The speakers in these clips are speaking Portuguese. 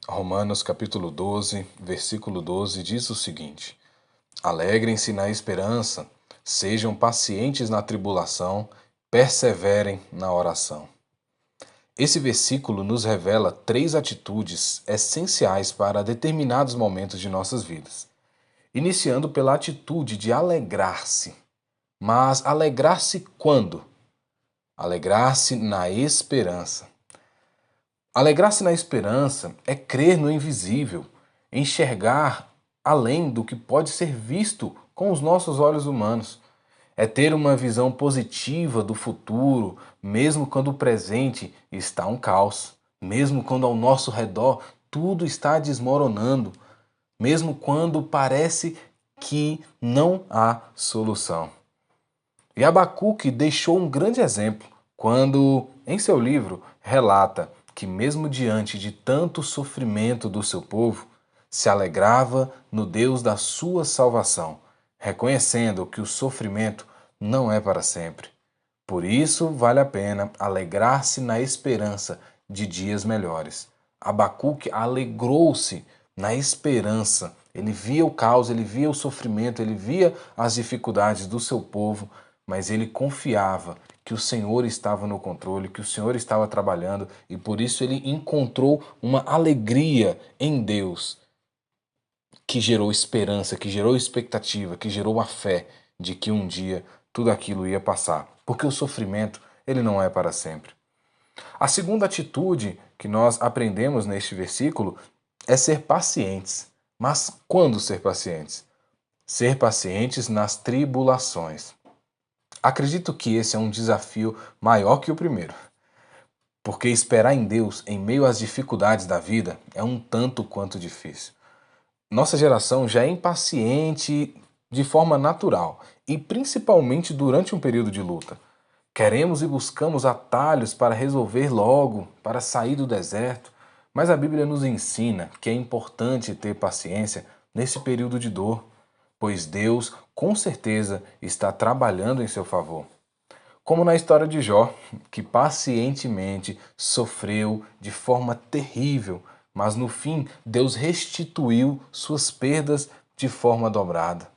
Romanos capítulo 12, versículo 12 diz o seguinte: Alegrem-se na esperança, sejam pacientes na tribulação, perseverem na oração. Esse versículo nos revela três atitudes essenciais para determinados momentos de nossas vidas. Iniciando pela atitude de alegrar-se. Mas alegrar-se quando? Alegrar-se na esperança. Alegrar-se na esperança é crer no invisível, enxergar além do que pode ser visto com os nossos olhos humanos. É ter uma visão positiva do futuro, mesmo quando o presente está um caos, mesmo quando ao nosso redor tudo está desmoronando, mesmo quando parece que não há solução. E Abacuque deixou um grande exemplo quando, em seu livro, relata que, mesmo diante de tanto sofrimento do seu povo, se alegrava no Deus da sua salvação, reconhecendo que o sofrimento não é para sempre. Por isso, vale a pena alegrar-se na esperança de dias melhores. Abacuque alegrou-se na esperança. Ele via o caos, ele via o sofrimento, ele via as dificuldades do seu povo, mas ele confiava que o Senhor estava no controle, que o Senhor estava trabalhando e por isso ele encontrou uma alegria em Deus que gerou esperança, que gerou expectativa, que gerou a fé de que um dia tudo aquilo ia passar, porque o sofrimento ele não é para sempre. A segunda atitude que nós aprendemos neste versículo é ser pacientes. Mas quando ser pacientes? Ser pacientes nas tribulações. Acredito que esse é um desafio maior que o primeiro, porque esperar em Deus em meio às dificuldades da vida é um tanto quanto difícil. Nossa geração já é impaciente de forma natural e principalmente durante um período de luta. Queremos e buscamos atalhos para resolver logo, para sair do deserto, mas a Bíblia nos ensina que é importante ter paciência nesse período de dor, pois Deus com certeza está trabalhando em seu favor. Como na história de Jó, que pacientemente sofreu de forma terrível, mas no fim Deus restituiu suas perdas de forma dobrada.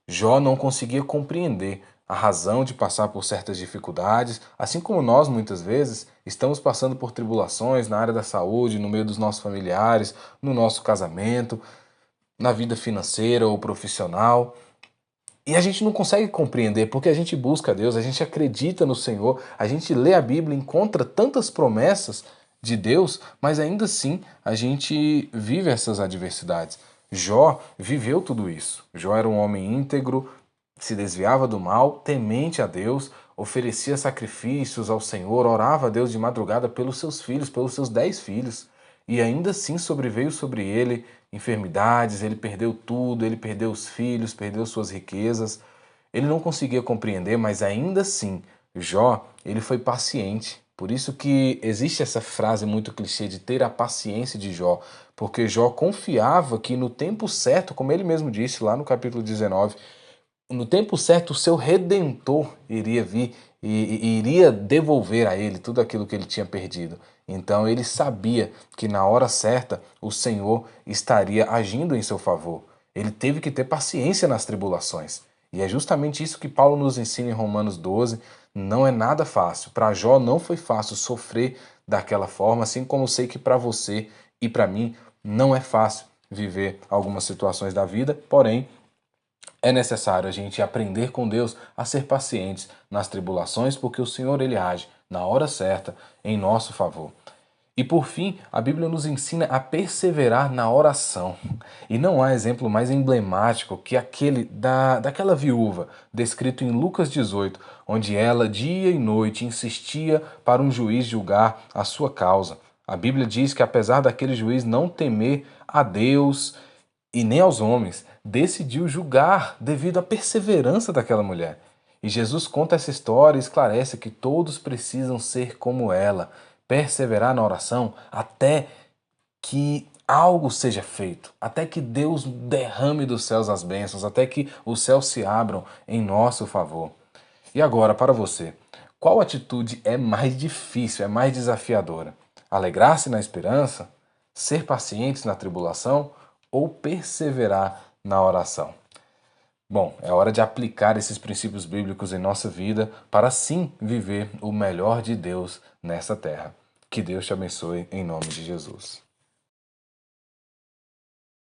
Jó não conseguia compreender a razão de passar por certas dificuldades, assim como nós muitas vezes estamos passando por tribulações na área da saúde, no meio dos nossos familiares, no nosso casamento, na vida financeira ou profissional. E a gente não consegue compreender porque a gente busca a Deus, a gente acredita no Senhor, a gente lê a Bíblia, encontra tantas promessas de Deus, mas ainda assim a gente vive essas adversidades. Jó viveu tudo isso. Jó era um homem íntegro, se desviava do mal, temente a Deus, oferecia sacrifícios ao Senhor, orava a Deus de madrugada pelos seus filhos, pelos seus 10 filhos. E ainda assim sobreveio sobre ele enfermidades, ele perdeu tudo, ele perdeu os filhos, perdeu suas riquezas. Ele não conseguia compreender, mas ainda assim, Jó, ele foi paciente. Por isso que existe essa frase muito clichê de ter a paciência de Jó, porque Jó confiava que no tempo certo, como ele mesmo disse lá no capítulo 19, no tempo certo o seu redentor iria vir e iria devolver a ele tudo aquilo que ele tinha perdido. Então ele sabia que na hora certa o Senhor estaria agindo em seu favor. Ele teve que ter paciência nas tribulações. E é justamente isso que Paulo nos ensina em Romanos 12. Não é nada fácil. Para Jó não foi fácil sofrer daquela forma, assim como sei que para você e para mim não é fácil viver algumas situações da vida, porém é necessário a gente aprender com Deus a ser pacientes nas tribulações, porque o Senhor ele age na hora certa em nosso favor. E por fim, a Bíblia nos ensina a perseverar na oração. E não há exemplo mais emblemático que aquele daquela viúva, descrito em Lucas 18, onde ela dia e noite insistia para um juiz julgar a sua causa. A Bíblia diz que apesar daquele juiz não temer a Deus e nem aos homens, decidiu julgar devido à perseverança daquela mulher. E Jesus conta essa história e esclarece que todos precisam ser como ela, perseverar na oração até que algo seja feito, até que Deus derrame dos céus as bênçãos, até que os céus se abram em nosso favor. E agora, para você, qual atitude é mais difícil, é mais desafiadora? Alegrar-se na esperança? Ser pacientes na tribulação ou perseverar na oração? Bom, é hora de aplicar esses princípios bíblicos em nossa vida para sim viver o melhor de Deus nessa terra. Que Deus te abençoe em nome de Jesus.